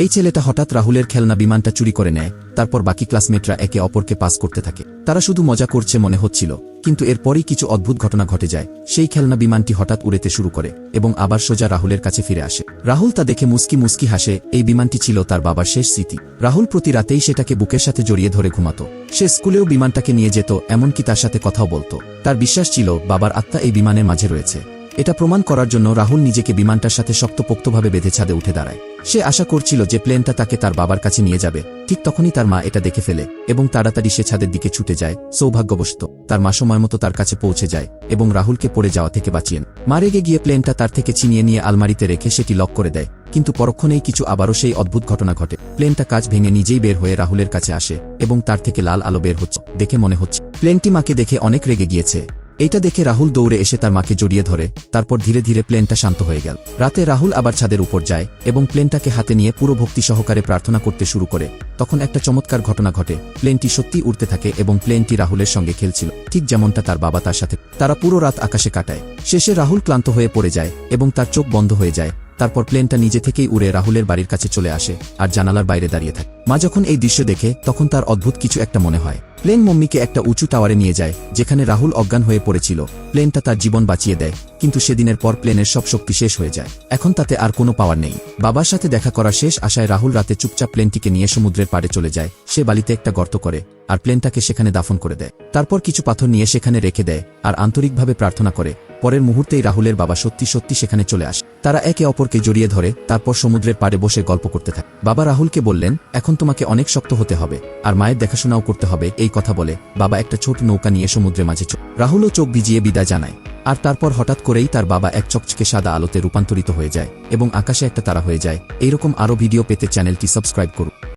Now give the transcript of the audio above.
এই ছেলেটা হঠাৎ রাহুলের খেলনা বিমানটা চুরি করে নেয়। তারপর বাকি ক্লাসমেটরা একে অপরকে পাস করতে থাকে। তারা শুধু মজা করছে মনে হচ্ছিল, কিন্তু এরপরই কিছু অদ্ভুত ঘটনা ঘটে যায়। সেই খেলনা বিমানটি হঠাৎ উড়তে শুরু করে এবং আবার সোজা রাহুলের কাছে ফিরে আসে। রাহুল তা দেখে মুস্কি মুস্কি হাসে। এই বিমানটি ছিল তার বাবার শেষ স্মৃতি। রাহুল প্রতি রাতেই সেটাকে বুকের সাথে জড়িয়ে ধরে ঘুমাত। সে স্কুলেও বিমানটাকে নিয়ে যেত, এমনকি তার সাথে কথাও বলতো। তার বিশ্বাস ছিল বাবার আত্মা এই বিমানের মাঝে রয়েছে। এটা প্রমাণ করার জন্য রাহুল নিজেকে বিমানটার সাথে শক্তপোক্তভাবে বেঁধে ছাদে উঠে দাঁড়ায়। সে আশা করছিল যে প্লেনটা তাকে তার বাবার কাছে নিয়ে যাবে। ঠিক তখনই তার মা এটা দেখে ফেলে এবং তাড়াতাড়ি সে ছাদের দিকে ছুটে যায়। সৌভাগ্যবশত তার মা সময়মতো তার কাছে পৌঁছে যায় এবং রাহুলকে পড়ে যাওয়া থেকে বাঁচিয়েন। মা রেগে গিয়ে প্লেনটা তার থেকে ছিনিয়ে নিয়ে আলমারিতে রেখে সেটি লক করে দেয়। কিন্তু পরক্ষণেই কিছু আবারও সেই অদ্ভুত ঘটনা ঘটে। প্লেনটা কাঁচ ভেঙে নিজেই বের হয়ে রাহুলের কাছে আসে এবং তার থেকে লাল আলো বের হচ্ছে। দেখে মনে হচ্ছে প্লেনটি মাকে দেখে অনেক রেগে গিয়েছে। এইটা দেখে রাহুল দৌড়ে এসে তার মাকে জড়িয়ে ধরে। তারপর ধীরে ধীরে প্লেনটা শান্ত হয়ে গেল। রাতে রাহুল আবার ছাদের উপর যায় এবং প্লেনটাকে হাতে নিয়ে পুরো ভক্তি সহকারে প্রার্থনা করতে শুরু করে। তখন একটা চমৎকার ঘটনা ঘটে। প্লেনটি সত্যিই উড়তে থাকে এবং প্লেনটি রাহুলের সঙ্গে খেলছিল, ঠিক যেমনটা তার বাবা তার সাথে। তারা পুরো রাত আকাশে কাটায়। শেষে রাহুল ক্লান্ত হয়ে পড়ে যায় এবং তার চোখ বন্ধ হয়ে যায়। তারপর প্লেনটা নিজে থেকেই উড়ে রাহুলের বাড়ির কাছে চলে আসে আর জানালার বাইরে দাঁড়িয়ে থাকে। মা যখন এই দৃশ্য দেখে তখন তার অদ্ভুত কিছু একটা মনে হয়। প্লেন মম্মিকে একটা উঁচু টাওয়ারে নিয়ে যায় যেখানে রাহুল অজ্ঞান হয়ে পড়েছিল। প্লেনটা তার জীবন বাঁচিয়ে দেয়, কিন্তু সেদিনের পর প্লেনের সব শক্তি শেষ হয়ে যায়। এখন তাতে আর কোনো পাওয়ার নেই। বাবার সাথে দেখা করার শেষ আশায় রাহুল রাতে চুপচাপ প্লেনটিকে নিয়ে সমুদ্রের পাড়ে চলে যায়। সে বালিতে একটা গর্ত করে আর প্লেনটাকে সেখানে দাফন করে দেয়। তারপর কিছু পাথর নিয়ে সেখানে রেখে দেয় আর আন্তরিকভাবে প্রার্থনা করে। পরের মুহূর্তেই রাহুলের বাবা সত্যি সত্যি সেখানে চলে আসে। তারা একে অপরকে জড়িয়ে ধরে তারপর সমুদ্রের পাড়ে বসে গল্প করতে থাকে। বাবা রাহুলকে বললেন, এখন তোমাকে অনেক শক্ত হতে হবে আর মায়ের দেখাশোনাও করতে হবে। এই কথা বলে বাবা একটা ছোট নৌকা নিয়ে সমুদ্রের মাঝে রাহুলও চোখ ভিজিয়ে বিদায় জানায়। আর তারপর হঠাৎ করেই তার বাবা এক চকচকে সাদা আলোতে রূপান্তরিত হয়ে যায় এবং আকাশে একটা তারা হয়ে যায়। এইরকম আরও ভিডিও পেতে চ্যানেলটি সাবস্ক্রাইব করুন।